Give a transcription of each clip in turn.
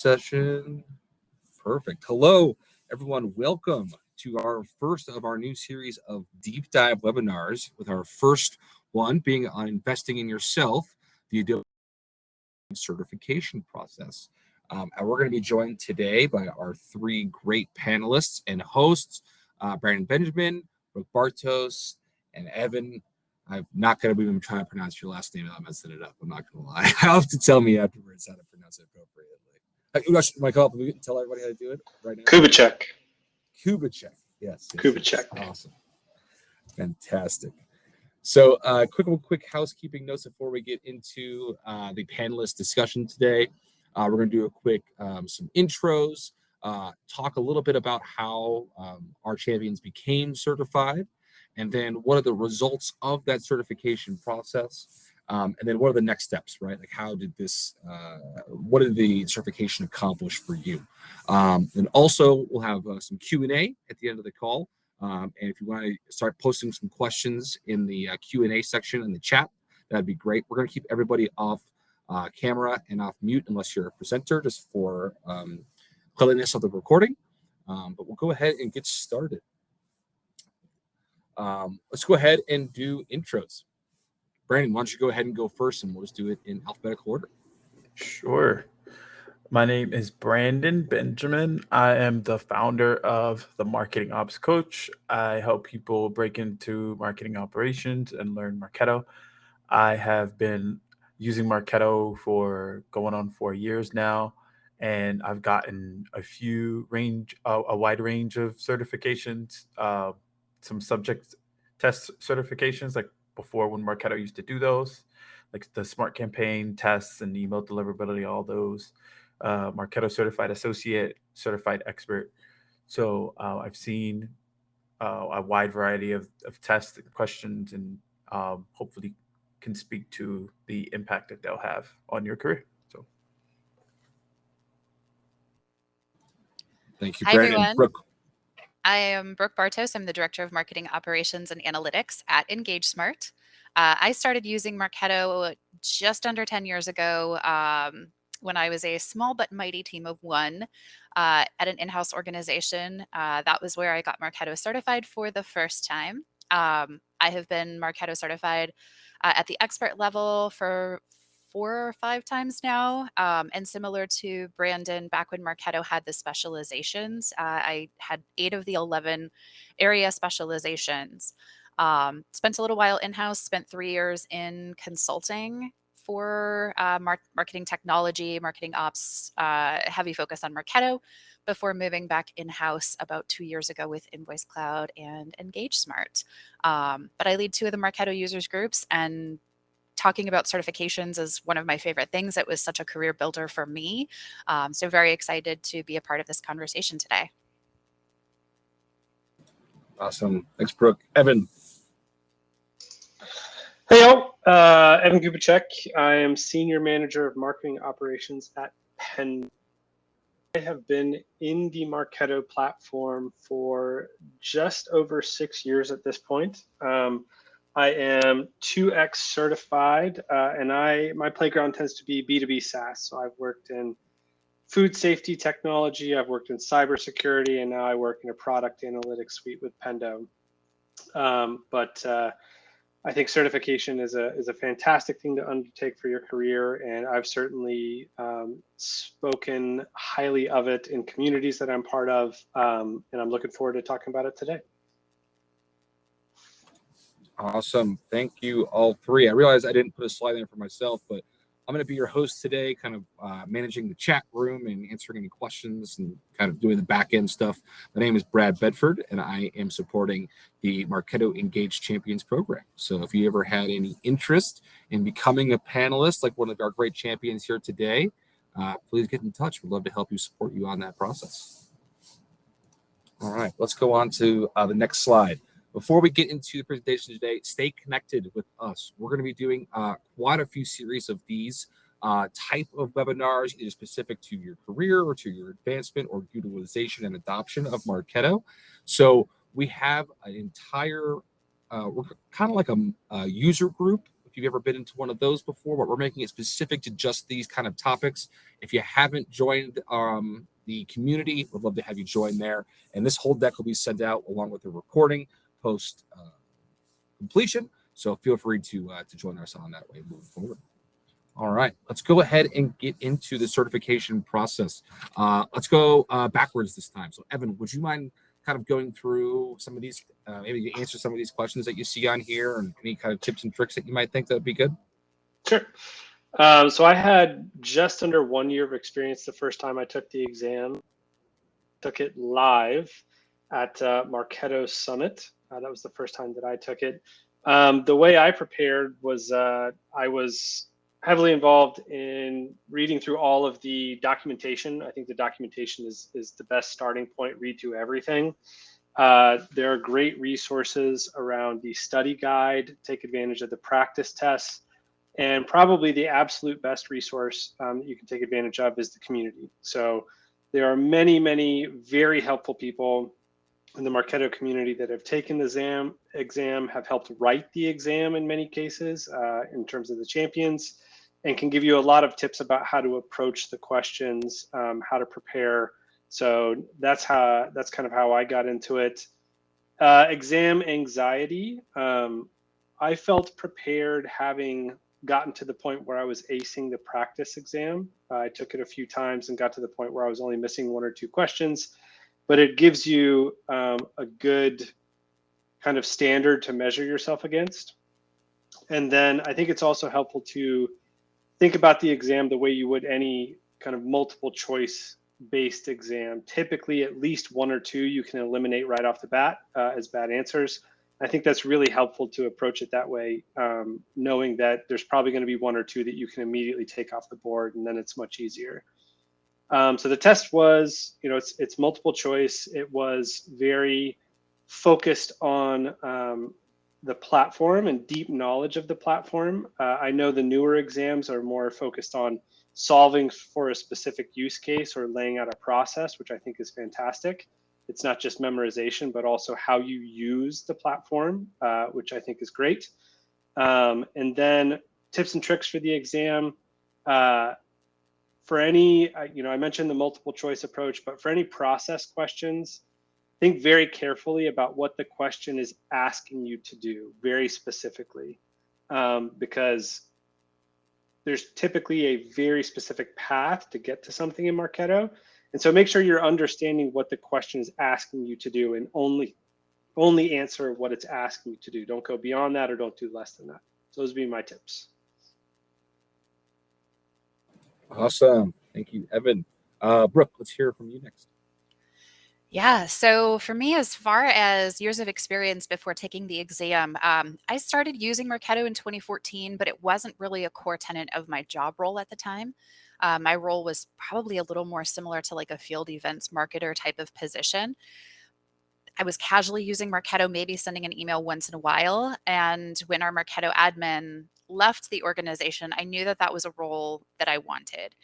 Session. Perfect. Hello, everyone. Welcome to our first of our new series of deep dive webinars, with our first one being on investing in yourself, the Adobe certification process. And we're going to be joined today by our three great panelists and hosts, Brandon Benjamin, Brooke Bartos, and Evan. I'm not going to be trying to pronounce your last name. I'm messing it up. I'm not going to lie. I'll have to tell me afterwards how to pronounce it appropriately. Michael, we can tell everybody how to do it right now. Kubitschek. Yes. Kubitschek. Awesome. Fantastic. So quick housekeeping notes before we get into the panelist discussion today. We're going to do a quick some intros, talk a little bit about how our champions became certified, and then what are the results of that certification process, and then what are the next steps, right? Like how did this, what did the certification accomplish for you? And also we'll have some Q&A at the end of the call. And if you want to start posting some questions in the Q&A section in the chat, that'd be great. We're going to keep everybody off camera and off mute unless you're a presenter, just for cleanliness of the recording. But we'll go ahead and get started. Let's go ahead and do intros. Brandon, why don't you go ahead and go first, and we'll just do it in alphabetical order. Sure. My name is Brandon Benjamin. I am the founder of the Marketing Ops Coach. I help people break into marketing operations and learn Marketo. I have been using Marketo for going on 4 years now, and I've gotten a wide range of certifications, some subject test certifications, like before when Marketo used to do those, like the Smart Campaign tests and email deliverability, all those. Marketo Certified Associate, Certified Expert. So I've seen a wide variety of tests and questions, and hopefully can speak to the impact that they'll have on your career. So, thank you, Hi, Brandon. everyone. Brooke. I am Brooke Bartos. I'm the Director of Marketing Operations and Analytics at Engage Smart. I started using Marketo just under 10 years ago when I was a small but mighty team of one at an in-house organization. That was where I got Marketo certified for the first time. I have been Marketo certified at the expert level for 4 or 5 times now. And similar to Brandon, back when Marketo had the specializations, I had 8 of the 11 area specializations. Spent a little while in-house, spent 3 years in consulting for marketing technology, marketing ops, heavy focus on Marketo, before moving back in-house about 2 years ago with Invoice Cloud and Engage Smart. But I lead 2 of the Marketo users groups, and talking about certifications is one of my favorite things. It was such a career builder for me. So very excited to be a part of this conversation today. Awesome. Thanks, Brooke. Evan. Hey, y'all. Evan Kubitschek. I am Senior Manager of Marketing Operations at Panelist. I have been in the Marketo platform for just over 6 years at this point. I am 2X certified, and my playground tends to be B2B SaaS. So I've worked in food safety technology, I've worked in cybersecurity, and now I work in a product analytics suite with Pendo. But I think certification is a fantastic thing to undertake for your career, and I've certainly spoken highly of it in communities that I'm part of, and I'm looking forward to talking about it today. Awesome. Thank you, all three. I realized I didn't put a slide in for myself, but I'm going to be your host today, kind of managing the chat room and answering any questions and kind of doing the back end stuff. My name is Brad Bedford, and I am supporting the Marketo Engage Champions program. So if you ever had any interest in becoming a panelist like one of our great champions here today, please get in touch. We'd love to help you, support you on that process. All right, let's go on to the next slide. Before we get into the presentation today, stay connected with us. We're going to be doing quite a few series of these type of webinars, either specific to your career or to your advancement or utilization and adoption of Marketo. So we have an entire, we're kind of like a user group if you've ever been into one of those before, but we're making it specific to just these kind of topics. If you haven't joined the community, we'd love to have you join there. And this whole deck will be sent out along with the recording post completion. So feel free to join us on that way moving forward. All right, let's go ahead and get into the certification process. Let's go backwards this time. So Evan, would you mind kind of going through some of these, maybe answer some of these questions that you see on here, and any kind of tips and tricks that you might think that would be good? Sure. So I had just under 1 year of experience the first time I took the exam. Took it live at Marketo Summit. That was the first time that I took it. The way I prepared was I was heavily involved in reading through all of the documentation. I think the documentation is the best starting point. Read through everything. There are great resources around the study guide. Take advantage of the practice tests. And probably the absolute best resource you can take advantage of is the community. So there are many, many very helpful people in the Marketo community that have taken the exam, have helped write the exam in many cases in terms of the champions, and can give you a lot of tips about how to approach the questions, how to prepare. So that's kind of how I got into it. Exam anxiety. I felt prepared having gotten to the point where I was acing the practice exam. I took it a few times and got to the point where I was only missing 1 or 2 questions, but it gives you a good kind of standard to measure yourself against. And then I think it's also helpful to think about the exam the way you would any kind of multiple choice based exam. Typically, at least 1 or 2 you can eliminate right off the bat as bad answers. I think that's really helpful to approach it that way, knowing that there's probably going to be 1 or 2 that you can immediately take off the board, and then it's much easier. So the test was, it's multiple choice. It was very focused on the platform and deep knowledge of the platform. I know the newer exams are more focused on solving for a specific use case or laying out a process, which I think is fantastic. It's not just memorization, but also how you use the platform, which I think is great. And then tips and tricks for the exam. For any, I mentioned the multiple choice approach, but for any process questions, think very carefully about what the question is asking you to do very specifically, because there's typically a very specific path to get to something in Marketo. And so make sure you're understanding what the question is asking you to do and only answer what it's asking you to do. Don't go beyond that or don't do less than that. So those would be my tips. Awesome. Thank you, Evan. Brooke, let's hear from you next. Yeah, so for me, as far as years of experience before taking the exam, I started using Marketo in 2014, but it wasn't really a core tenet of my job role at the time. My role was probably a little more similar to like a field events marketer type of position. I was casually using Marketo, maybe sending an email once in a while. And when our Marketo admin left the organization, I knew that that was a role that I wanted.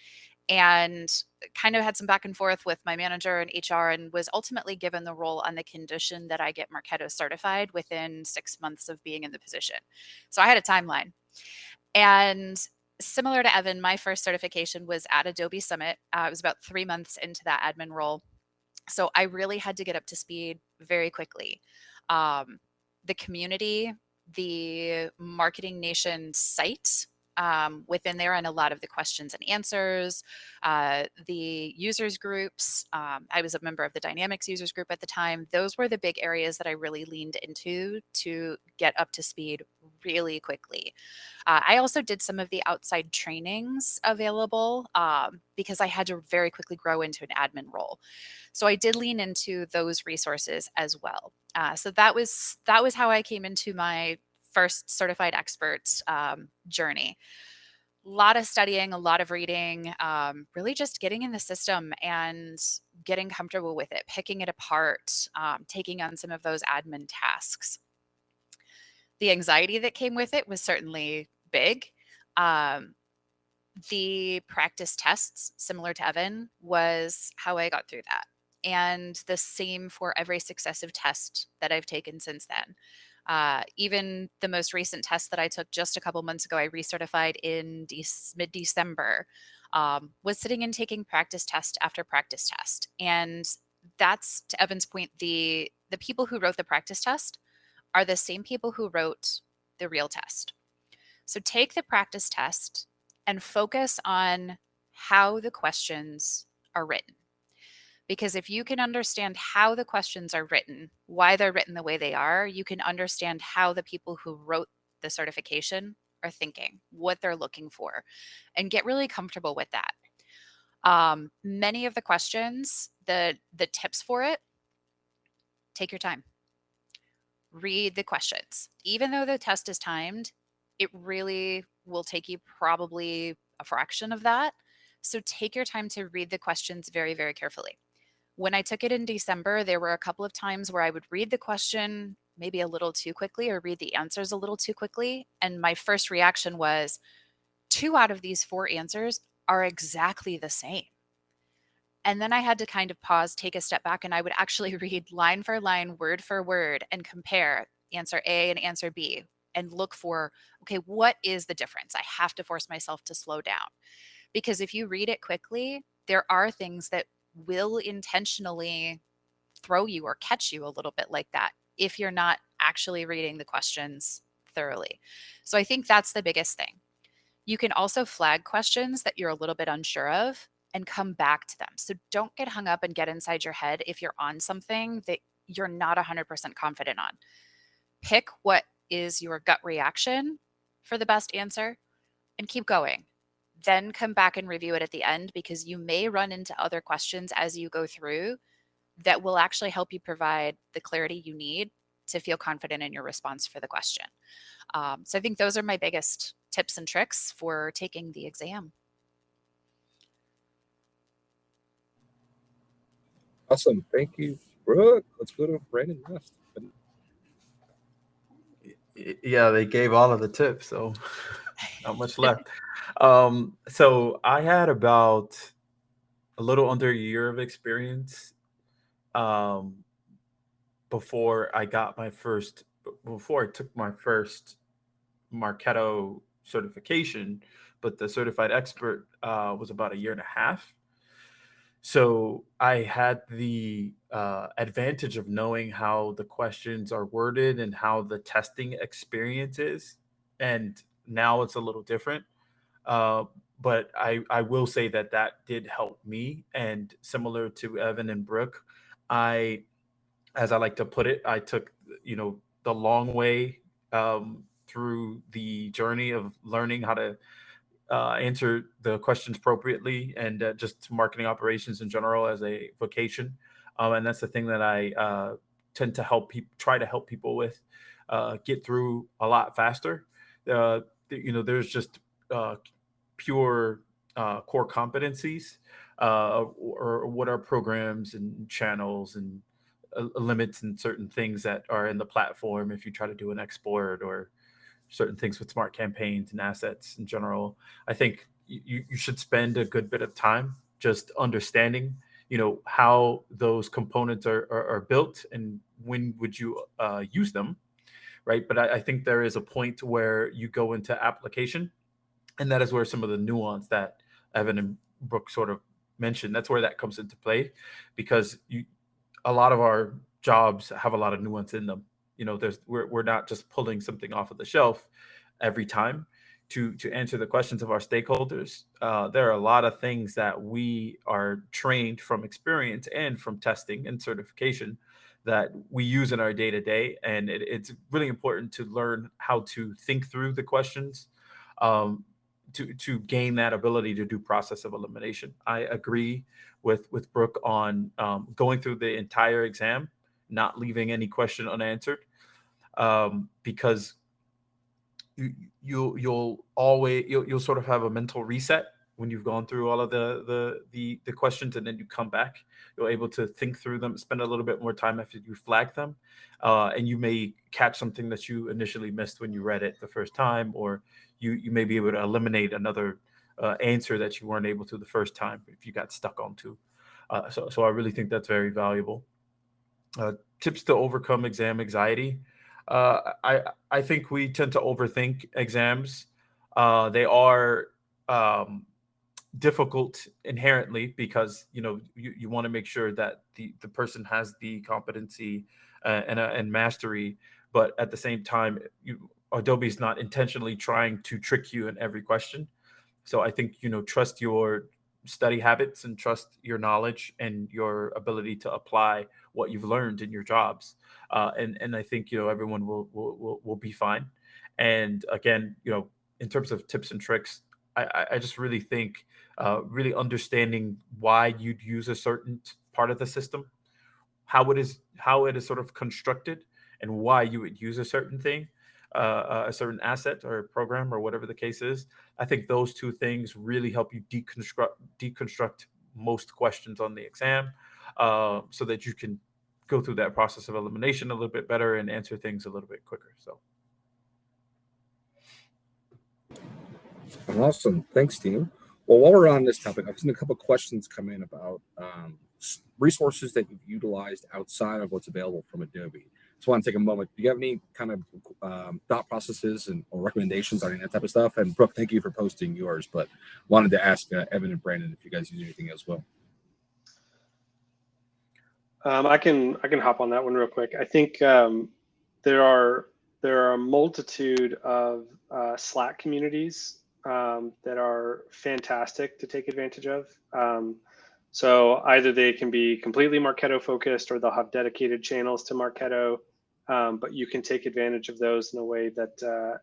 And kind of had some back and forth with my manager and HR, and was ultimately given the role on the condition that I get Marketo certified within 6 months of being in the position. So I had a timeline. And similar to Evan, my first certification was at Adobe Summit. It was about 3 months into that admin role. So I really had to get up to speed very quickly. The community, the Marketing Nation site, within there, and a lot of the questions and answers, the users groups. I was a member of the Dynamics users group at the time. Those were the big areas that I really leaned into to get up to speed really quickly. I also did some of the outside trainings available because I had to very quickly grow into an admin role. So I did lean into those resources as well. So that was how I came into my first certified expert journey. A lot of studying, a lot of reading, really just getting in the system and getting comfortable with it, picking it apart, taking on some of those admin tasks. The anxiety that came with it was certainly big. The practice tests, similar to Evan, was how I got through that. And the same for every successive test that I've taken since then. Even the most recent test that I took just a couple months ago, I recertified in mid-December, was sitting and taking practice test after practice test. And that's, to Evan's point, the people who wrote the practice test are the same people who wrote the real test. So take the practice test and focus on how the questions are written. Because if you can understand how the questions are written, why they're written the way they are, you can understand how the people who wrote the certification are thinking, what they're looking for, and get really comfortable with that. Many of the questions, the tips for it, take your time. Read the questions. Even though the test is timed, it really will take you probably a fraction of that. So take your time to read the questions very, very carefully. When I took it in December, there were a couple of times where I would read the question maybe a little too quickly or read the answers a little too quickly. And my first reaction was 2 out of these 4 answers are exactly the same. And then I had to kind of pause, take a step back, and I would actually read line for line, word for word, and compare answer A and answer B and look for, okay, what is the difference? I have to force myself to slow down. Because if you read it quickly, there are things that will intentionally throw you or catch you a little bit like that if you're not actually reading the questions thoroughly. So I think that's the biggest thing. You can also flag questions that you're a little bit unsure of and come back to them. So don't get hung up and get inside your head if you're on something that you're not 100% confident on. Pick what is your gut reaction for the best answer and keep going. Then come back and review it at the end, because you may run into other questions as you go through that will actually help you provide the clarity you need to feel confident in your response for the question. So I think those are my biggest tips and tricks for taking the exam. Awesome. Thank you, Brooke. Let's go to Brandon next. Yeah, they gave all of the tips, so not much left. So I had about a little under a year of experience um, before I took my first Marketo certification, but the certified expert was about a year and a half. So I had the advantage of knowing how the questions are worded and how the testing experience is. And now it's a little different. Uh, but I will say that that did help me. And similar to Evan and Brooke, I, as I like to put it, I took, the long way through the journey of learning how to answer the questions appropriately, and just marketing operations in general as a vocation. And that's the thing that I tend to try to help people with get through a lot faster. There's just uh, pure core competencies, or what are programs and channels and limits and certain things that are in the platform if you try to do an export, or certain things with smart campaigns and assets in general. I think you should spend a good bit of time just understanding, how those components are built and when would you use them, right? But I think there is a point where you go into application, and that is where some of the nuance that Evan and Brooke sort of mentioned, that's where that comes into play, because a lot of our jobs have a lot of nuance in them. We're not just pulling something off of the shelf every time to answer the questions of our stakeholders. There are a lot of things that we are trained from experience and from testing and certification that we use in our day to day, and it's really important to learn how to think through the questions. To gain that ability to do process of elimination. I agree with Brooke on going through the entire exam, not leaving any question unanswered, because you'll sort of have a mental reset when you've gone through all of the questions, and then you come back. You're able to think through them, spend a little bit more time after you flag them, and you may catch something that you initially missed when you read it the first time, or you may be able to eliminate another answer that you weren't able to the first time if you got stuck onto. So I really think that's very valuable. Tips to overcome exam anxiety. I think we tend to overthink exams. They are difficult inherently because you want to make sure that the person has the competency and mastery, but at the same time, Adobe's not intentionally trying to trick you in every question. So I think trust your study habits and trust your knowledge and your ability to apply what you've learned in your jobs, and I think everyone will be fine. And again, in terms of tips and tricks, I just really think really understanding why you'd use a certain part of the system, how it is sort of constructed, and why you would use a certain thing, a certain asset or program or whatever the case is. I think those two things really help you deconstruct most questions on the exam, so that you can go through that process of elimination a little bit better and answer things a little bit quicker. So Awesome. Thanks, team. Well, while we're on this topic, I've seen a couple of questions come in about resources that you've utilized outside of what's available from Adobe. So I want to take a moment. Do you have any kind of thought processes or recommendations on that type of stuff? And Brooke, thank you for posting yours, but wanted to ask Evan and Brandon if you guys use anything as well. I can hop on that one real quick. I think there are a multitude of Slack communities that are fantastic to take advantage of. So either they can be completely Marketo focused, or they'll have dedicated channels to Marketo. But you can take advantage of those in a way that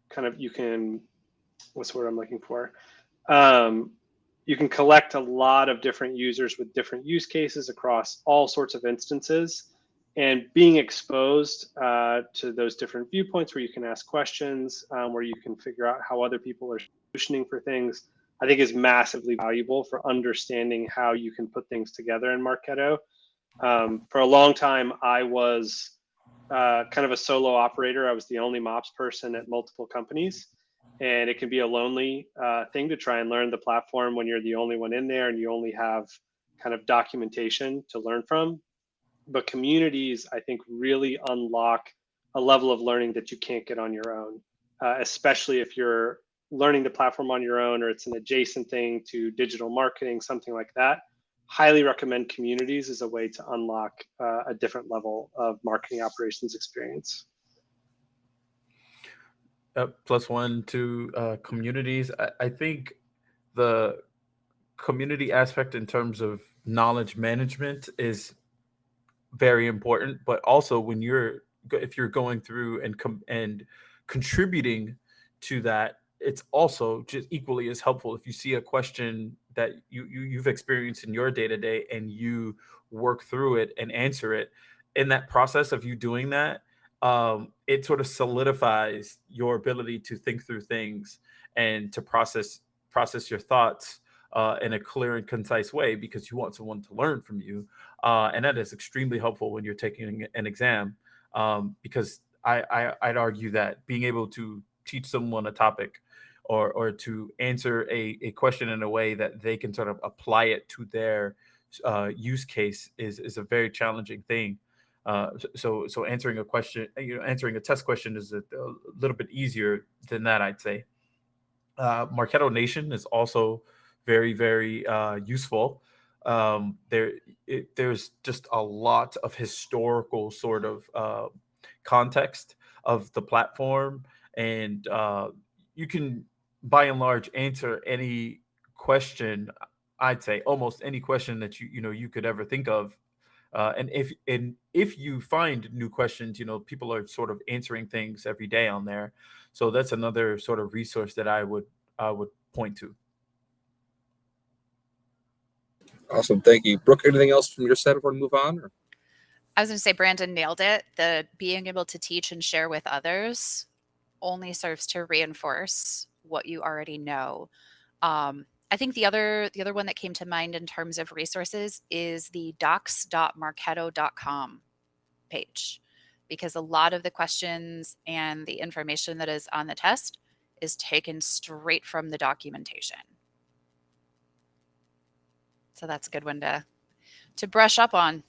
kind of you can, what's the word I'm looking for? You can collect a lot of different users with different use cases across all sorts of instances, and being exposed to those different viewpoints where you can ask questions, where you can figure out how other people are solutioning for things, I think is massively valuable for understanding how you can put things together in Marketo. For a long time, I was kind of a solo operator. I was the only MOPS person at multiple companies. And it can be a lonely thing to try and learn the platform when you're the only one in there and you only have kind of documentation to learn from. But communities, I think, really unlock a level of learning that you can't get on your own, especially if you're learning the platform on your own, or it's an adjacent thing to digital marketing, something like that. Highly recommend communities as a way to unlock a different level of marketing operations experience. plus one to communities. I think the community aspect in terms of knowledge management is very important, but also if you're going through and contributing to that, it's also just equally as helpful if you see a question that you've experienced in your day-to-day and you work through it and answer it. In that process of you doing that, it sort of solidifies your ability to think through things and to process your thoughts in a clear and concise way, because you want someone to learn from you. And that is extremely helpful when you're taking an exam, because I'd argue that being able to teach someone a topic or to answer a question in a way that they can sort of apply it to their use case is a very challenging thing. So answering a question, answering a test question is a little bit easier than that, I'd say. Marketo Nation is also very, very useful. There's just a lot of historical sort of context of the platform, and you can, by and large, answer any question. I'd say almost any question that you could ever think of. And if you find new questions, people are sort of answering things every day on there. So that's another sort of resource that I would point to. Awesome. Thank you. Brooke, anything else from your side before we move on? Or? I was going to say Brandon nailed it. The being able to teach and share with others only serves to reinforce what you already know. I think the other one that came to mind in terms of resources is the docs.marketo.com page, because a lot of the questions and the information that is on the test is taken straight from the documentation. So that's a good one to brush up on.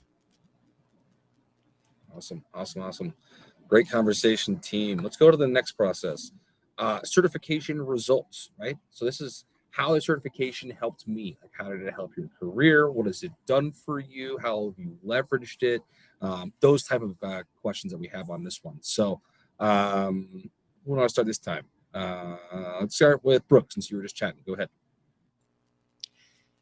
Awesome. Great conversation, team. Let's go to the next process. Certification results, right? So this is how the certification helped me. Like, how did it help your career? What has it done for you? How have you leveraged it? Those type of questions that we have on this one. So who want to start this time? Let's start with Brooke, since you were just chatting. Go ahead.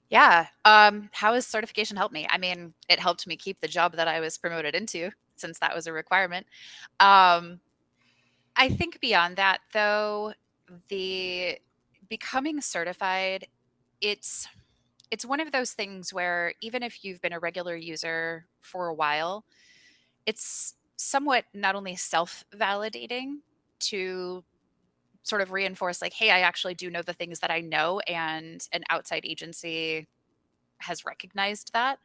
Yeah. How has certification helped me? I mean, it helped me keep the job that I was promoted into, since that was a requirement. I think beyond that, though, the becoming certified, it's one of those things where even if you've been a regular user for a while, it's somewhat not only self-validating to sort of reinforce, like, hey, I actually do know the things that I know, and an outside agency has recognized that.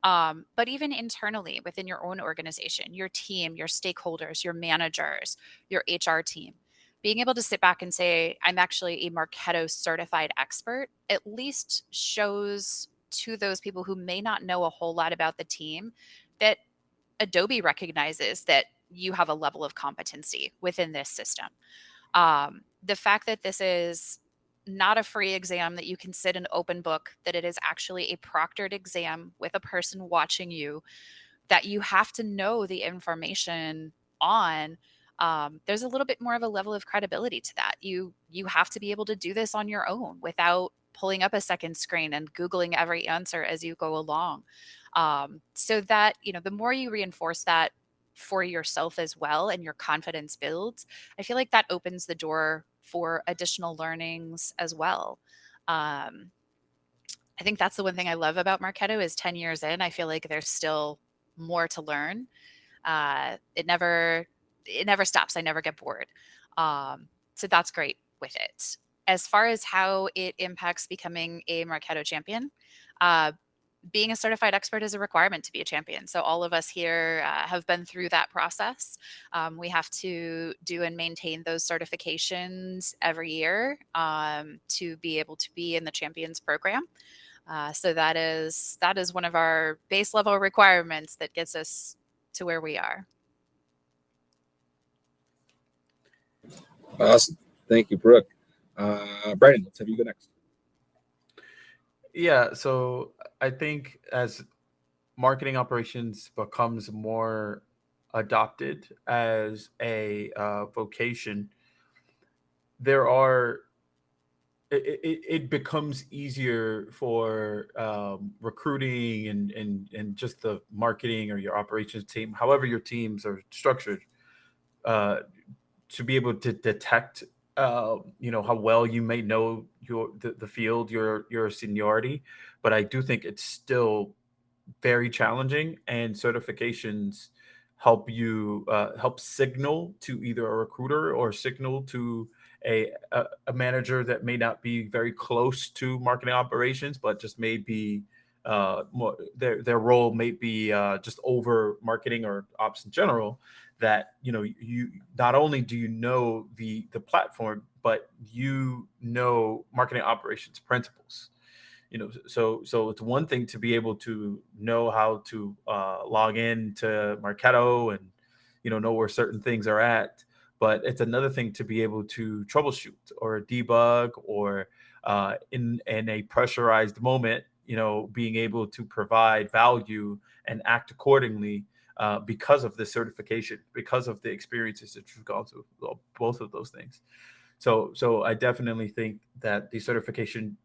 But even internally within your own organization, your team, your stakeholders, your managers, your HR team, being able to sit back and say, I'm actually a Marketo certified expert, at least shows to those people who may not know a whole lot about the team that Adobe recognizes that you have a level of competency within this system. The fact that this is not a free exam that you can sit and open book, that it is actually a proctored exam with a person watching you, that you have to know the information on. There's a little bit more of a level of credibility to that. You have to be able to do this on your own without pulling up a second screen and Googling every answer as you go along. So that, the more you reinforce that for yourself as well and your confidence builds, I feel like that opens the door for additional learnings as well. Um, I think that's the one thing I love about Marketo is 10 years in, I feel like there's still more to learn. It never stops. I never get bored. So that's great with it. As far as how it impacts becoming a Marketo champion, uh, being a certified expert is a requirement to be a champion. So all of us here have been through that process. We have to do and maintain those certifications every year to be able to be in the champions program. So that is one of our base level requirements that gets us to where we are. Awesome. Thank you, Brooke. Brandon, let's have you go next. Yeah, so I think as marketing operations becomes more adopted as a vocation, there are it becomes easier for recruiting and just the marketing or your operations team, however your teams are structured, uh, to be able to detect how well you may know the field, your seniority. But I do think it's still very challenging, and certifications help signal to either a recruiter or signal to a manager that may not be very close to marketing operations, but just may be more, their role may be just over marketing or ops in general. That you not only do you know the platform, but you know marketing operations principles. So it's one thing to be able to know how to log in to Marketo and know where certain things are at, but it's another thing to be able to troubleshoot or debug or in a pressurized moment, being able to provide value and act accordingly because of the certification, because of the experiences that you've gone through, well, both of those things. So I definitely think that the certification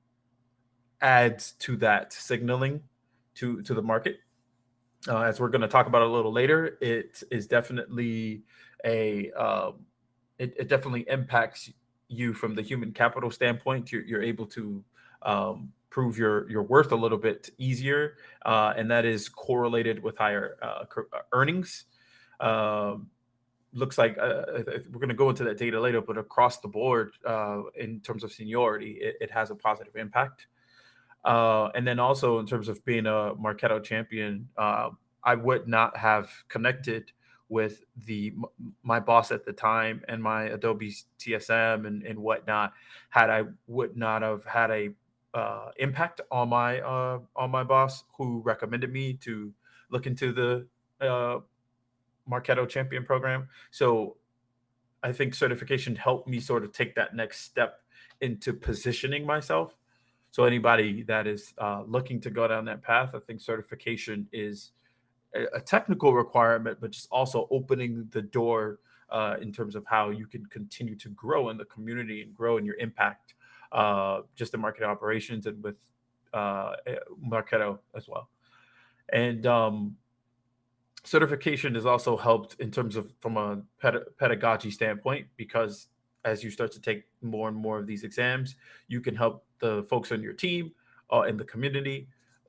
adds to that signaling to the market. As we're going to talk about a little later, it is definitely it definitely impacts you from the human capital standpoint. You're able to prove your worth a little bit easier, and that is correlated with higher earnings. Looks like we're going to go into that data later, but across the board, in terms of seniority, it has a positive impact. And then also in terms of being a Marketo champion, I would not have connected with my boss at the time and my Adobe TSM and whatnot had I would not have had a impact on my boss, who recommended me to look into the Marketo Champion program. So I think certification helped me sort of take that next step into positioning myself. So anybody that is looking to go down that path, I think certification is a technical requirement, but just also opening the door in terms of how you can continue to grow in the community and grow in your impact, just in marketing operations and with Marketo as well. And certification has also helped in terms of from a pedagogy standpoint, because as you start to take more and more of these exams, you can help the folks on your team in the community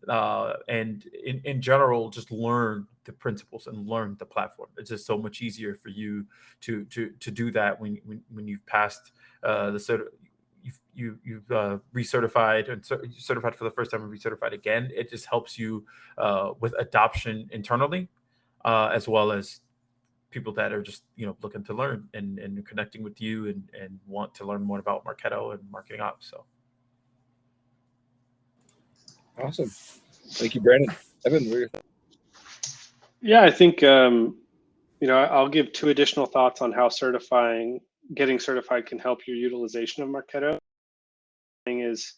and in general just learn the principles and learn the platform. It's just so much easier for you to do that when you've passed you've recertified and certified for the first time and recertified again. It just helps you with adoption internally, as well as people that are just looking to learn and connecting with you and want to learn more about Marketo and marketing ops. So Awesome. Thank you, Brandon. Evan, what are your thoughts? Yeah, I think I'll give 2 additional thoughts on how getting certified can help your utilization of Marketo. Thing is,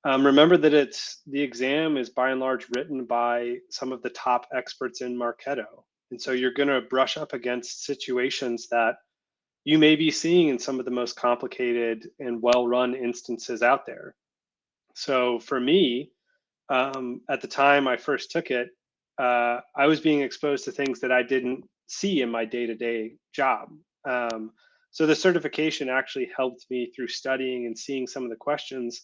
remember that the exam is by and large written by some of the top experts in Marketo, and so you're going to brush up against situations that you may be seeing in some of the most complicated and well-run instances out there. So for me, at the time I first took it, I was being exposed to things that I didn't see in my day-to-day job. So the certification actually helped me through studying and seeing some of the questions,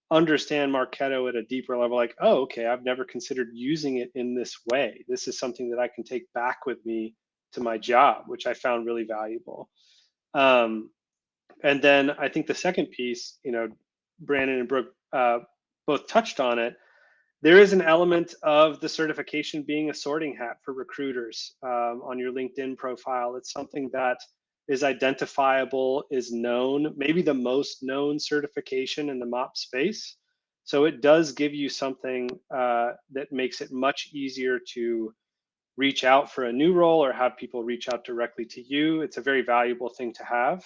understand Marketo at a deeper level, like, oh, okay, I've never considered using it in this way. This is something that I can take back with me to my job, which I found really valuable. And then I think the second piece, Brandon and Brooke both touched on it. There is an element of the certification being a sorting hat for recruiters on your LinkedIn profile. It's something that is identifiable, is known, maybe the most known certification in the MOP space. So it does give you something that makes it much easier to reach out for a new role or have people reach out directly to you. It's a very valuable thing to have.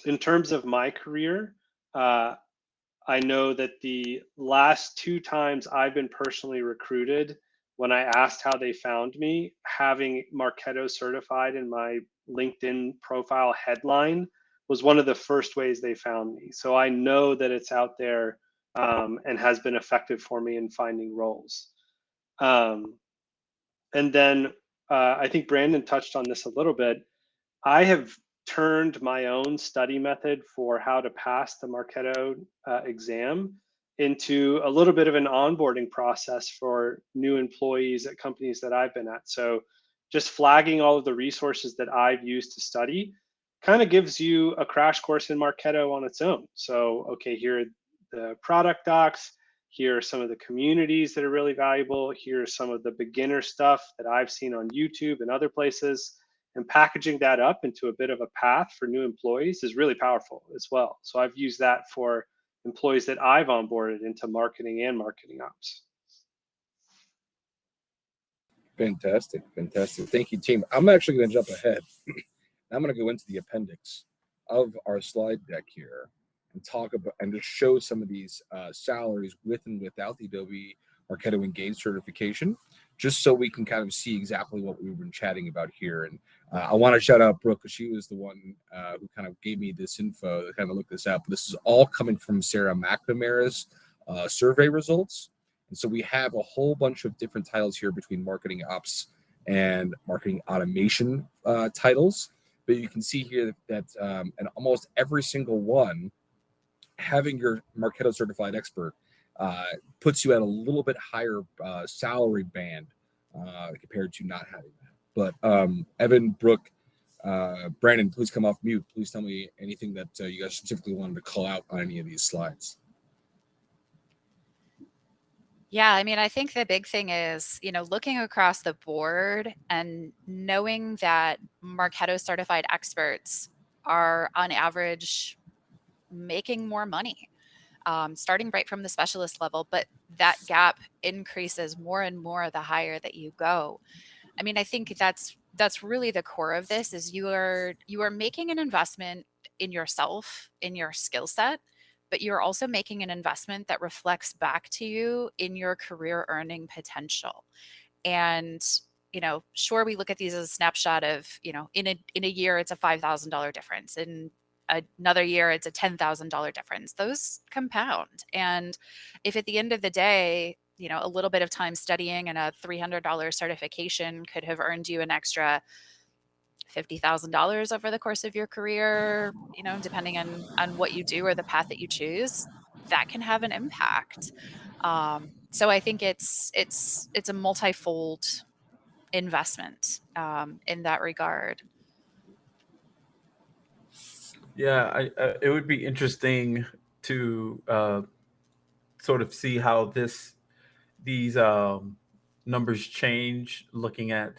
In terms of my career, I know that the last 2 times I've been personally recruited, when I asked how they found me, having Marketo certified in my LinkedIn profile headline was one of the first ways they found me. So I know that it's out there and has been effective for me in finding roles. And then I think Brandon touched on this a little bit. I have turned my own study method for how to pass the Marketo exam into a little bit of an onboarding process for new employees at companies that I've been at. So just flagging all of the resources that I've used to study kind of gives you a crash course in Marketo on its own. So, okay, here are the product docs. Here are some of the communities that are really valuable. Here are some of the beginner stuff that I've seen on YouTube and other places. And packaging that up into a bit of a path for new employees is really powerful as well. So I've used that for employees that I've onboarded into marketing and marketing ops. Fantastic. Thank you, team. I'm actually going to jump ahead. I'm going to go into the appendix of our slide deck here and talk about and just show some of these salaries with and without the Adobe Marketo Engage certification, just so we can kind of see exactly what we've been chatting about here. And I want to shout out Brooke, because she was the one who kind of gave me this info to kind of look this up. This is all coming from Sarah McNamara's survey results. And so we have a whole bunch of different titles here between marketing ops and marketing automation titles. But you can see here that and almost every single one, having your Marketo certified expert puts you at a little bit higher salary band compared to not having that. But Evan, Brooke, Brandon, please come off mute. Please tell me anything that you guys specifically wanted to call out on any of these slides. Yeah, I mean, I think the big thing is, looking across the board and knowing that Marketo certified experts are on average making more money, starting right from the specialist level, but that gap increases more and more the higher that you go. I mean, I think that's really the core of this is you are making an investment in yourself, in your skill set, but you're also making an investment that reflects back to you in your career earning potential. And, sure, we look at these as a snapshot of, in a year, it's a $5,000 difference. In another year, it's a $10,000 difference. Those compound. And if at the end of the day, a little bit of time studying and a $300 certification could have earned you an extra $50,000 over the course of your career, depending on what you do or the path that you choose, that can have an impact. So I think it's a multifold investment in that regard. Yeah, it would be interesting to sort of see how these numbers change, looking at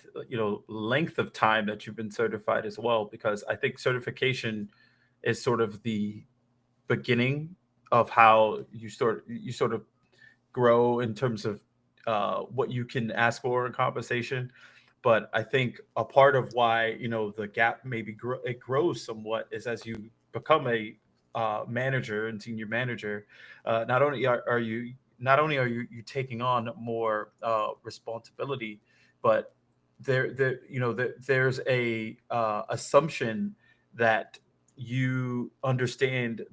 length of time that you've been certified as well, because I think certification is sort of the beginning of how you sort of grow in terms of what you can ask for in compensation. But I think a part of why the gap maybe it grows somewhat is as you become a manager and senior manager. Not only are you taking on more responsibility, but there's a assumption that you understand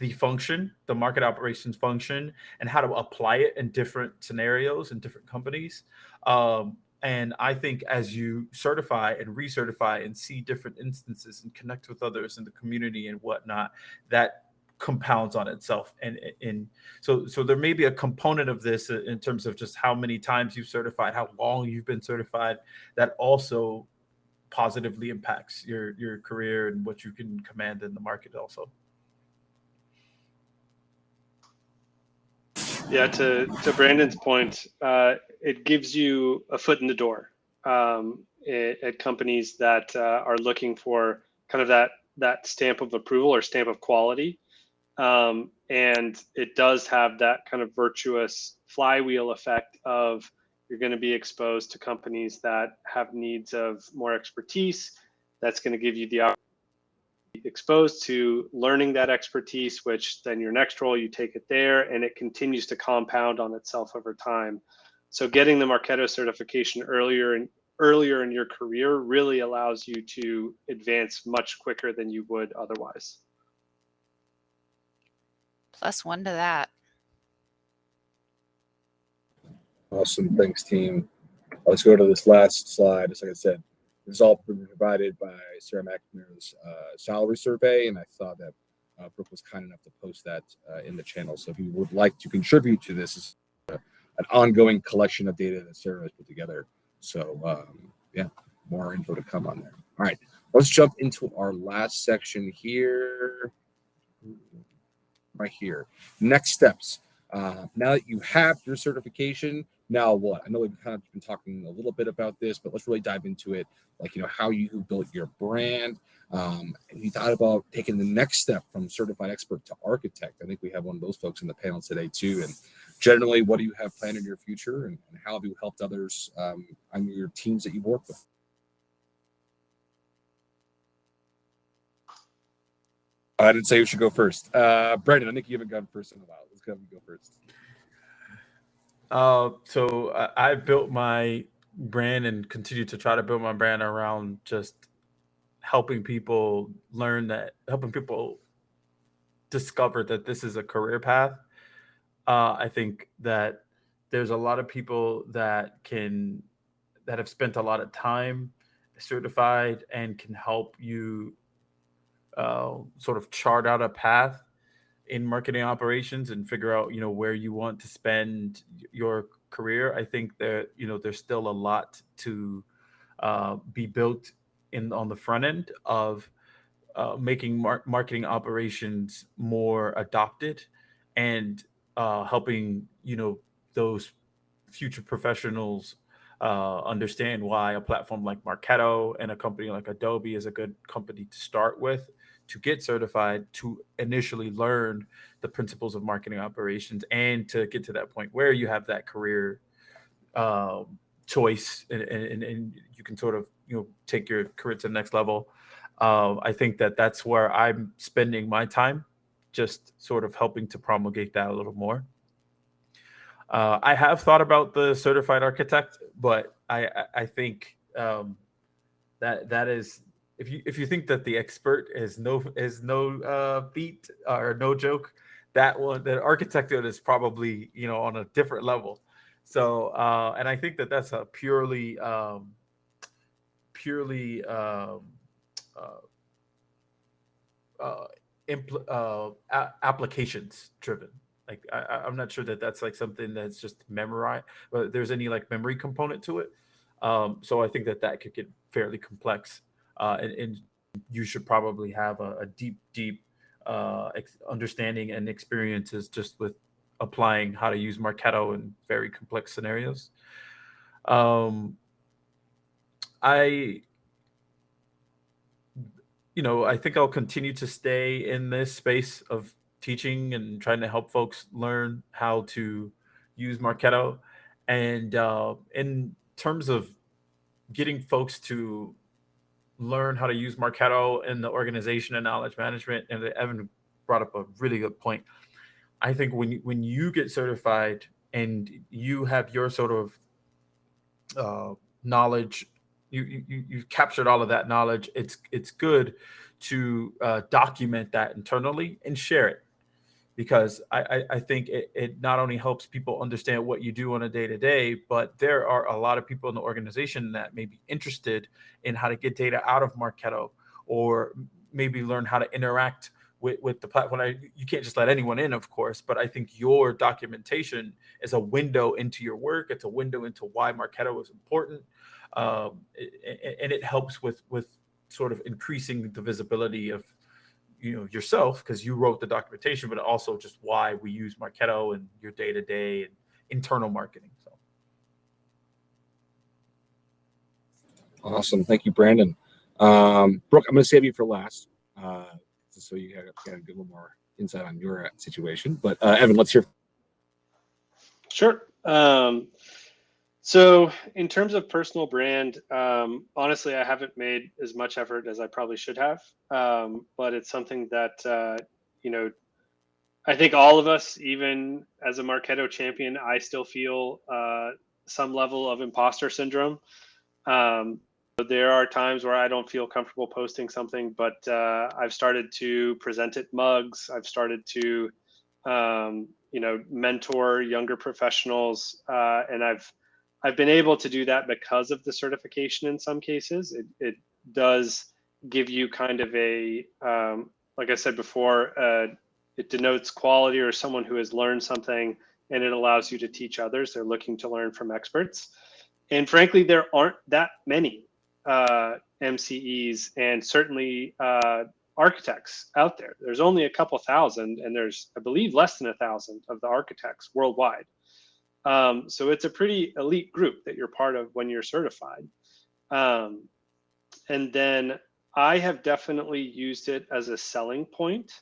the market operations function, and how to apply it in different scenarios in different companies. And I think as you certify and recertify and see different instances and connect with others in the community and whatnot, that compounds on itself. And so there may be a component of this in terms of just how many times you've certified, how long you've been certified, that also positively impacts your career and what you can command in the market also. Yeah, to Brandon's point, it gives you a foot in the door at companies that are looking for kind of that stamp of approval or stamp of quality. And it does have that kind of virtuous flywheel effect of you're going to be exposed to companies that have needs of more expertise. That's going to give you the opportunity exposed to learning that expertise, which then your next role, you take it there, and it continues to compound on itself over time. So getting the Marketo certification earlier in your career really allows you to advance much quicker than you would otherwise. +1 to that. Awesome. Thanks, team. Let's go to this last slide. As like I said, this is all provided by Sarah McNamara's salary survey, and I thought that Brooke was kind enough to post that in the channel. So if you would like to contribute to this, it's an ongoing collection of data that Sarah has put together. So yeah, more info to come on there. All right, let's jump into our last section here. Right here. Next steps. Now that you have your certification, now what? I know we've kind of been talking a little bit about this, but let's really dive into it. Like, how you built your brand. And you thought about taking the next step from certified expert to architect. I think we have one of those folks in the panel today too. And generally, what do you have planned in your future, and how have you helped others on your teams that you work with? I didn't say you should go first. Brandon, I think you haven't gone first in a while. Let's go ahead and go first. So I built my brand and continue to try to build my brand around just helping people helping people discover that this is a career path. I think that there's a lot of people that have spent a lot of time certified and can help you sort of chart out a path in marketing operations and figure out where you want to spend your career. I think that there's still a lot to be built on the front end of making marketing operations more adopted, and helping those future professionals understand why a platform like Marketo and a company like Adobe is a good company to start with, to get certified, to initially learn the principles of marketing operations, and to get to that point where you have that career choice, and you can sort of, take your career to the next level. I think that that's where I'm spending my time, just sort of helping to promulgate that a little more. I have thought about the certified architect, but I think that is, if you think that the expert is no feat or no joke, that one, the architect is probably, on a different level. So and I think that that's a purely applications driven. Like I'm not sure that that's like something that's just memorized, but there's any like memory component to it. So I think that could get fairly complex, and you should probably have a deep understanding and experiences just with applying how to use Marketo in very complex scenarios. I think I'll continue to stay in this space of teaching and trying to help folks learn how to use Marketo. And in terms of getting folks to learn how to use Marketo in the organization and knowledge management, and Evan brought up a really good point. I think when you get certified and you have your sort of knowledge, you've captured all of that knowledge. It's good to document that internally and share it, because I think it not only helps people understand what you do on a day-to-day, but there are a lot of people in the organization that may be interested in how to get data out of Marketo, or maybe learn how to interact with the platform. You can't just let anyone in, of course, but I think your documentation is a window into your work. It's a window into why Marketo is important. And it helps with sort of increasing the visibility of yourself, because you wrote the documentation, but also just why we use Marketo and your day-to-day and internal marketing. So Awesome. Thank you, Brandon. Brooke, I'm going to save you for last, so you got to get a little more insight on your situation. But Evan, let's hear. Sure. So in terms of personal brand, honestly, I haven't made as much effort as I probably should have, but it's something that, I think all of us, even as a Marketo champion, I still feel some level of imposter syndrome. There are times where I don't feel comfortable posting something, but I've started to present it mugs. I've started to, mentor younger professionals, and I've been able to do that because of the certification. In some cases, it does give you kind of a, like I said before, it denotes quality or someone who has learned something, and it allows you to teach others. They're looking to learn from experts. And frankly, there aren't that many MCEs and certainly architects out there. There's only a couple thousand, and there's, I believe, less than 1,000 of the architects worldwide. So it's a pretty elite group that you're part of when you're certified. And then I have definitely used it as a selling point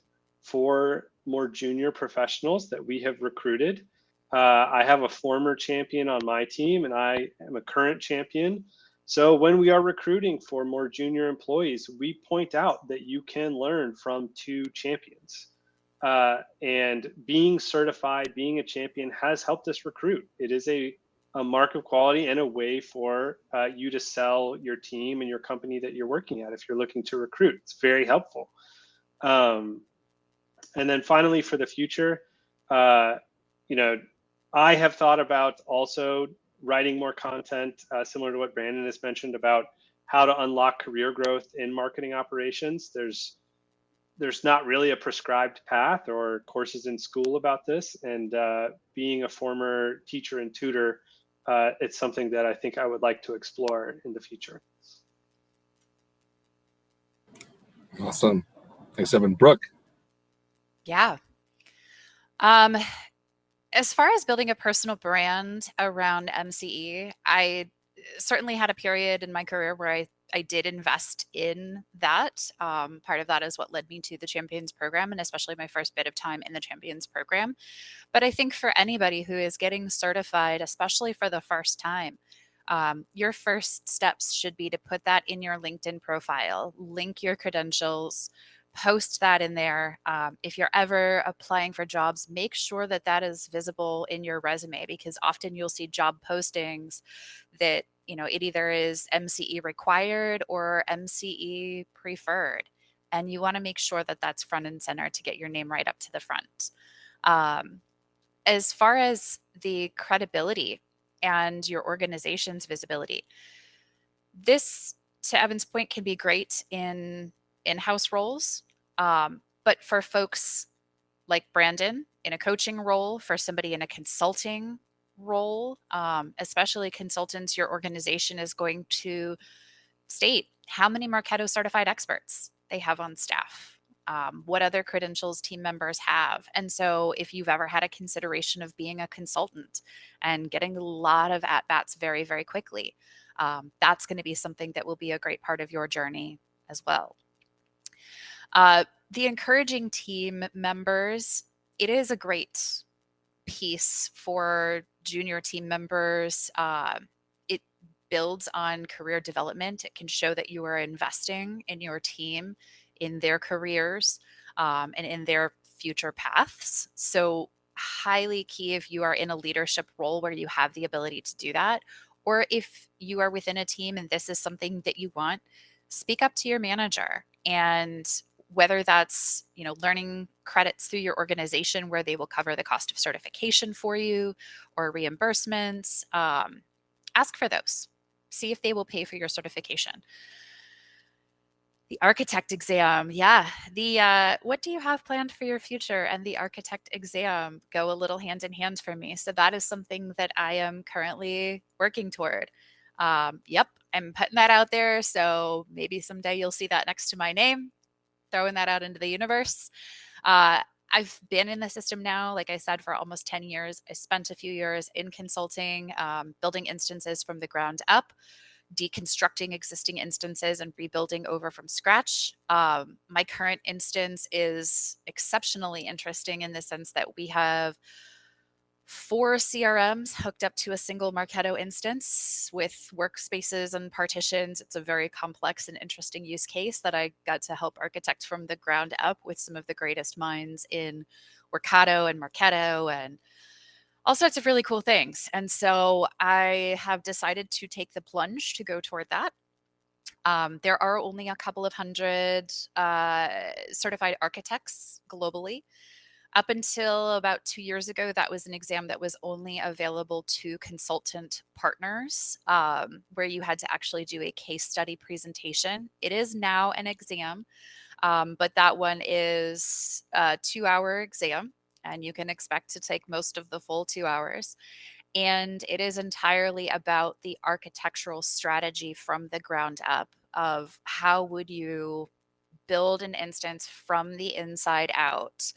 for more junior professionals that we have recruited. I have a former champion on my team, and I am a current champion. So when we are recruiting for more junior employees, we point out that you can learn from two champions. And being certified, being a champion has helped us recruit. It is a mark of quality and a way for you to sell your team and your company that you're working at if you're looking to recruit. It's very helpful. And then finally, for the future, I have thought about also writing more content, similar to what Brandon has mentioned about how to unlock career growth in marketing operations. There's not really a prescribed path or courses in school about this. And being a former teacher and tutor, it's something that I think I would like to explore in the future. Awesome. Thanks, Evan. Brooke. Yeah. As far as building a personal brand around MCE, I certainly had a period in my career where I did invest in that. Part of that is what led me to the Champions program, and especially my first bit of time in the Champions program. But I think for anybody who is getting certified, especially for the first time, Your first steps should be to put that in your LinkedIn profile, link your credentials, post that in there. If you're ever applying for jobs, make sure that that is visible in your resume, because often you'll see job postings that, it either is MCE required or MCE preferred. And you want to make sure that that's front and center to get your name right up to the front. As far as the credibility and your organization's visibility, this, to Evan's point, can be great in in-house roles. But for folks like Brandon in a coaching role, for somebody in a consulting role, especially consultants, your organization is going to state how many Marketo certified experts they have on staff, what other credentials team members have. And so if you've ever had a consideration of being a consultant and getting a lot of at-bats very, very quickly, that's going to be something that will be a great part of your journey as well. The encouraging team members, it is a great piece for junior team members. It builds on career development. It can show that you are investing in your team, in their careers, and in their future paths. So highly key if you are in a leadership role where you have the ability to do that, or if you are within a team and this is something that you want, speak up to your manager. And whether that's, learning credits through your organization where they will cover the cost of certification for you, or reimbursements, ask for those. See if they will pay for your certification. The architect exam, yeah. What do you have planned for your future? And the architect exam go a little hand in hand for me. So that is something that I am currently working toward. Yep, I'm putting that out there. So maybe someday you'll see that next to my name, throwing that out into the universe. I've been in the system now, like I said, for almost 10 years. I spent a few years in consulting, building instances from the ground up, deconstructing existing instances and rebuilding over from scratch. My current instance is exceptionally interesting in the sense that we have 4 CRMs hooked up to a single Marketo instance with workspaces and partitions. It's a very complex and interesting use case that I got to help architect from the ground up with some of the greatest minds in Workato and Marketo and all sorts of really cool things. And so I have decided to take the plunge to go toward that. There are only a couple of hundred certified architects globally. Up until about 2 years ago, that was an exam that was only available to consultant partners, where you had to actually do a case study presentation. It is now an exam, but that one is a 2-hour exam, and you can expect to take most of the full 2 hours. And it is entirely about the architectural strategy from the ground up of how would you build an instance from the inside out.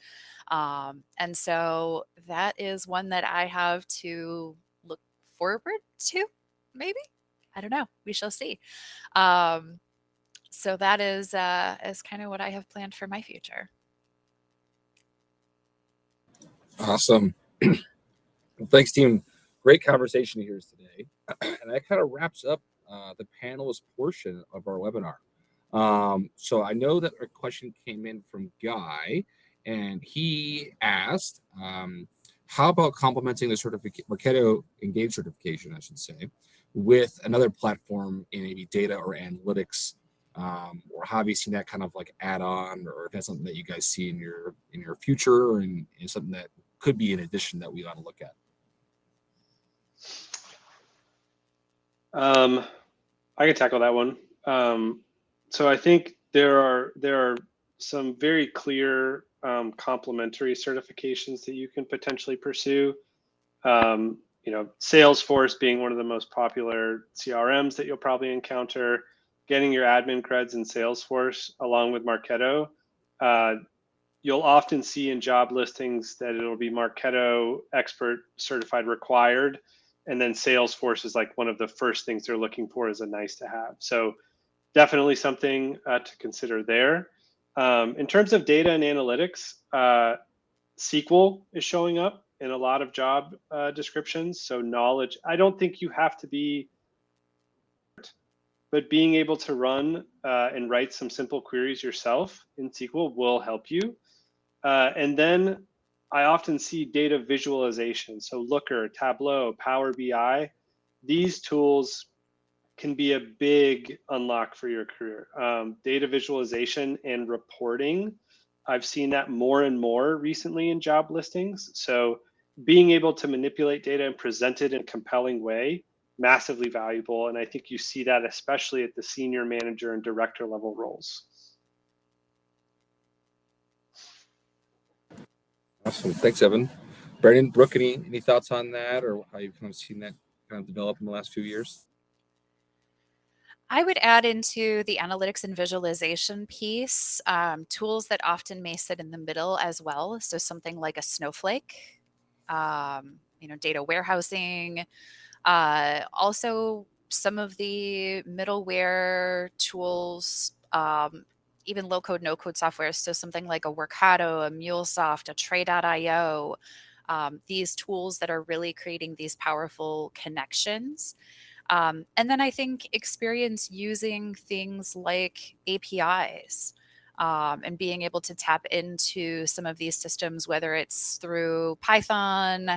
And so that is one that I have to look forward to, maybe. I don't know. We shall see. So that is kind of what I have planned for my future. Awesome. Thanks, team. Great conversation here today. And that kind of wraps up the panelist portion of our webinar. So I know that a question came in from Guy, and he asked, how about complementing the Marketo Engage certification, I should say, with another platform in maybe data or analytics, or have you seen that kind of like add-on, or if that's something that you guys see in your future, and something that could be an addition that we ought to look at? I can tackle that one. So I think there are some very clear complementary certifications that you can potentially pursue. Salesforce being one of the most popular CRMs that you'll probably encounter, getting your admin creds in Salesforce along with Marketo. You'll often see in job listings that it'll be Marketo expert certified required, and then Salesforce is like one of the first things they're looking for as a nice to have. So definitely something to consider there. In terms of data and analytics, SQL is showing up in a lot of job descriptions. So knowledge, I don't think you have to be but being able to run and write some simple queries yourself in SQL will help you. And then I often see data visualization. So Looker, Tableau, Power BI, these tools can be a big unlock for your career. Data visualization and reporting, I've seen that more and more recently in job listings. So being able to manipulate data and present it in a compelling way, massively valuable. And I think you see that especially at the senior manager and director level roles. Awesome. Thanks, Evan. Brandon, Brooke, any thoughts on that, or how you've kind of seen that kind of develop in the last few years? I would add into the analytics and visualization piece tools that often may sit in the middle as well. So something like a Snowflake, data warehousing, also some of the middleware tools, even low code, no code software. So something like a Workato, a MuleSoft, a Tray.io, these tools that are really creating these powerful connections. And then I think experience using things like APIs and being able to tap into some of these systems, whether it's through Python,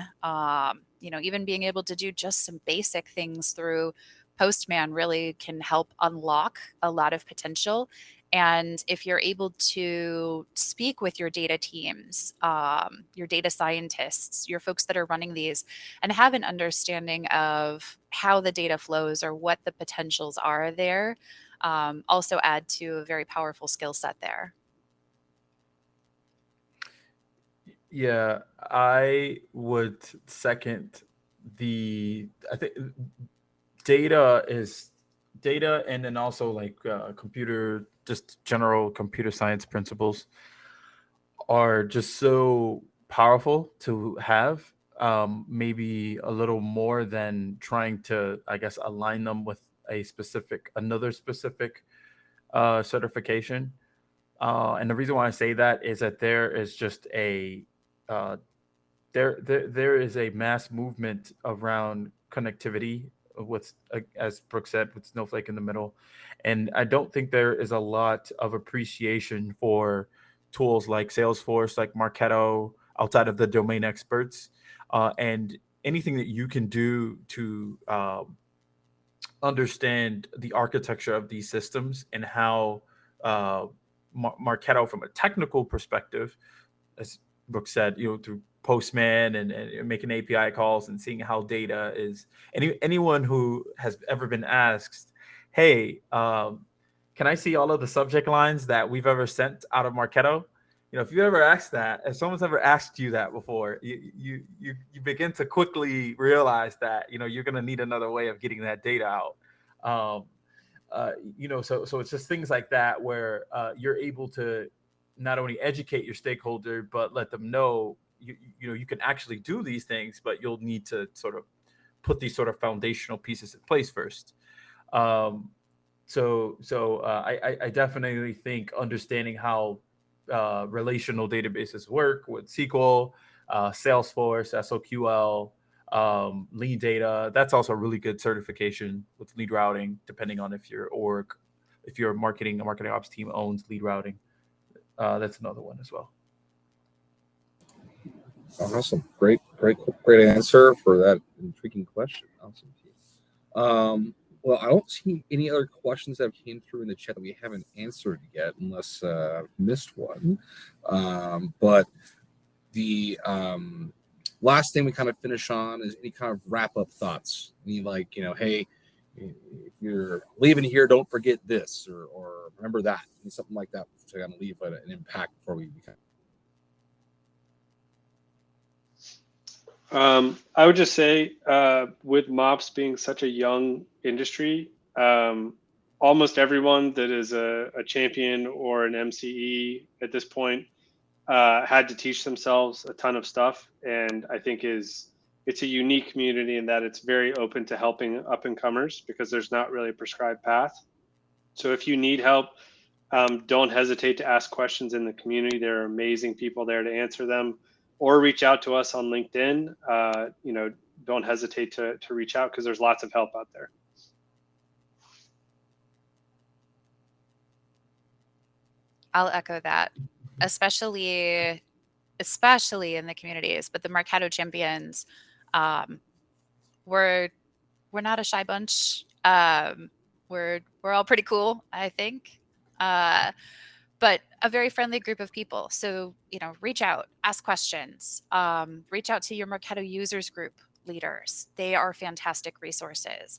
even being able to do just some basic things through Postman really can help unlock a lot of potential. And if you're able to speak with your data teams, your data scientists, your folks that are running these, and have an understanding of how the data flows or what the potentials are there, also add to a very powerful skill set there. Yeah, I would second I think data is data, and then also like just general computer science principles are just so powerful to have. Maybe a little more than trying to, I guess, align them with another specific certification. And the reason why I say that is that there is just there is a mass movement around connectivity with, as Brooke said, with Snowflake in the middle. And I don't think there is a lot of appreciation for tools like Salesforce, like Marketo, outside of the domain experts. And anything that you can do to understand the architecture of these systems and how Marketo, from a technical perspective, as Brooke said, through Postman and making API calls and seeing how data is. Anyone who has ever been asked, "Hey, can I see all of the subject lines that we've ever sent out of Marketo?" If you ever asked that, if someone's ever asked you that before, you begin to quickly realize that you're going to need another way of getting that data out. So it's just things like that where you're able to not only educate your stakeholder, but let them know you can actually do these things, but you'll need to sort of put these sort of foundational pieces in place first. I definitely think understanding how relational databases work with SQL, Salesforce, SOQL, lead data, that's also a really good certification with lead routing, depending on if your marketing ops team owns lead routing. That's another one as well. Awesome. Great answer for that intriguing question. Awesome. Well, I don't see any other questions that came through in the chat that we haven't answered yet, unless I've missed one. But the last thing we kind of finish on is any kind of wrap-up thoughts. Hey, if you're leaving here, don't forget this, or remember that, something like that to kind of leave an impact before we become. I would just say, with MOPS being such a young industry, almost everyone that is a champion or an MCE at this point had to teach themselves a ton of stuff. And I think it's a unique community in that it's very open to helping up and comers because there's not really a prescribed path. So if you need help, don't hesitate to ask questions in the community. There are amazing people there to answer them. Or reach out to us on LinkedIn. Don't hesitate to reach out because there's lots of help out there. I'll echo that, especially in the communities. But the Marketo Champions, um, we're not a shy bunch. We're all pretty cool, I think. But a very friendly group of people. So, reach out, ask questions, reach out to your Marketo users group leaders. They are fantastic resources.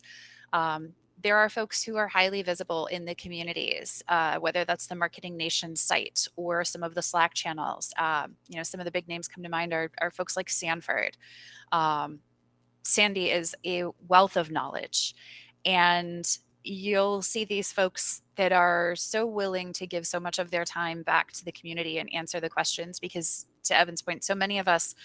There are folks who are highly visible in the communities, whether that's the Marketing Nation site or some of the Slack channels. Some of the big names come to mind are folks like Sanford. Sandy is a wealth of knowledge, and you'll see these folks that are so willing to give so much of their time back to the community and answer the questions, because to Evan's point, so many of us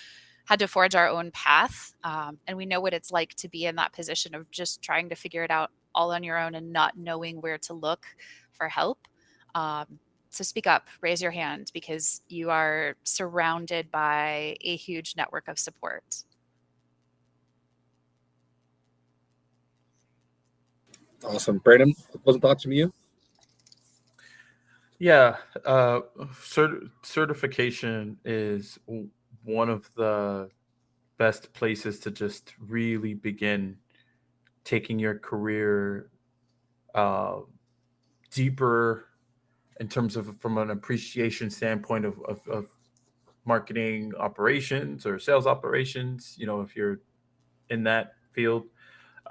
had to forge our own path, and we know what it's like to be in that position of just trying to figure it out all on your own and not knowing where to look for help. So speak up, raise your hand, because you are surrounded by a huge network of support. Awesome. Brandon, closing thoughts from you? Yeah, certification is one of the best places to just really begin taking your career deeper in terms of from an appreciation standpoint of marketing operations or sales operations. If you're in that field,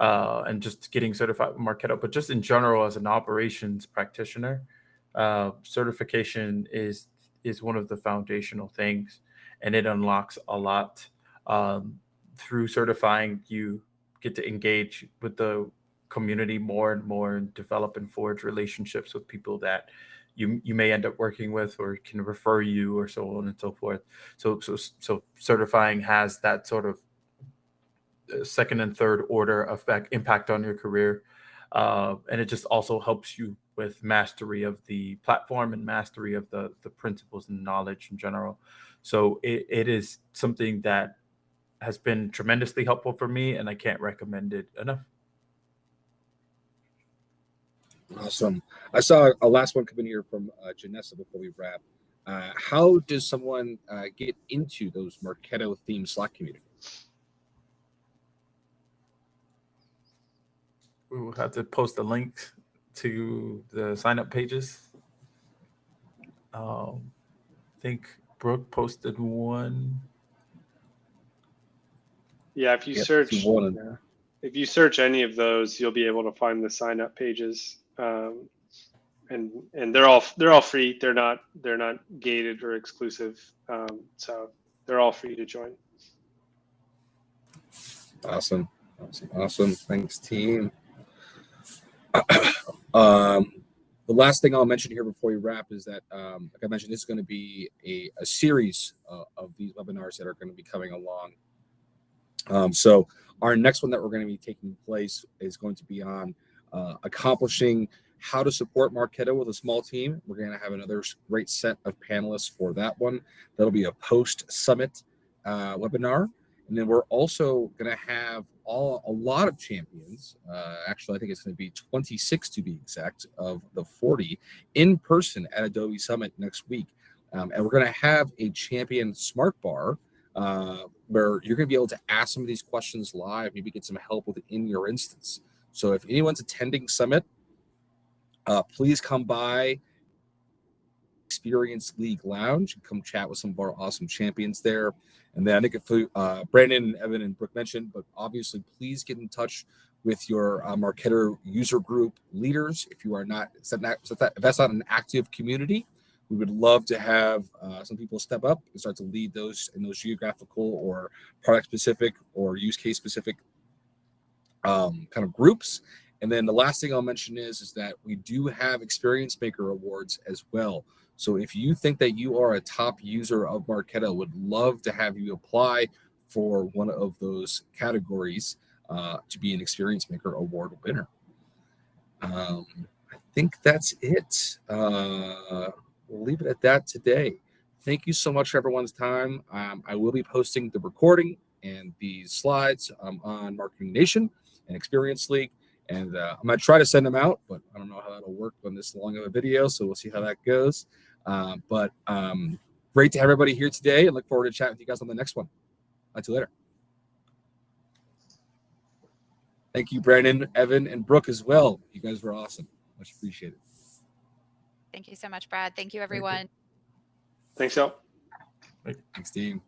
and just getting certified with Marketo, but just in general as an operations practitioner, certification is one of the foundational things, and it unlocks a lot. Through certifying, you get to engage with the community more and more and develop and forge relationships with people that you may end up working with or can refer you, or so on and so forth. So certifying has that sort of second and third order effect impact on your career, and it just also helps you with mastery of the platform and mastery of the principles and knowledge in general. So it is something that has been tremendously helpful for me, and I can't recommend it enough. Awesome. I saw a last one come in here from Janessa before we wrap. How does someone get into those Marketo themed Slack communities? We will have to post a link to the sign up pages. I think Brooke posted one. Yeah, if you search any of those, you'll be able to find the sign up pages, and they're all free. They're not gated or exclusive, so they're all free to join. Awesome. Thanks, team. The last thing I'll mention here before we wrap is that, like I mentioned, this is going to be a series of these webinars that are going to be coming along. So our next one that we're going to be taking place is going to be on accomplishing how to support Marketo with a small team. We're going to have another great set of panelists for that one. That'll be a post-summit webinar. And then we're also going to have a lot of champions. Actually, I think it's going to be 26 to be exact of the 40 in person at Adobe Summit next week. And we're going to have a champion smart bar where you're going to be able to ask some of these questions live, maybe get some help within your instance. So if anyone's attending Summit, please come by Experience League Lounge and come chat with some of our awesome champions there. And then I think if Brandon, Evan, and Brooke mentioned, but obviously please get in touch with your Marketo user group leaders. If you are not, if that's not an active community, we would love to have some people step up and start to lead those in those geographical or product specific or use case specific kind of groups. And then the last thing I'll mention is that we do have Experience Maker Awards as well. So if you think that you are a top user of Marketo, would love to have you apply for one of those categories to be an Experience Maker Award winner. I think that's it. We'll leave it at that today. Thank you so much for everyone's time. I will be posting the recording and the slides on Marketing Nation and Experience League. And I'm going to try to send them out, but I don't know how that'll work on this long of a video. So we'll see how that goes. But great to have everybody here today, and look forward to chatting with you guys on the next one. Until later. Thank you, Brandon, Evan, and Brooke as well. You guys were awesome. Much appreciated. Thank you so much, Brad. Thank you, everyone. Thanks, y'all. Thanks, team.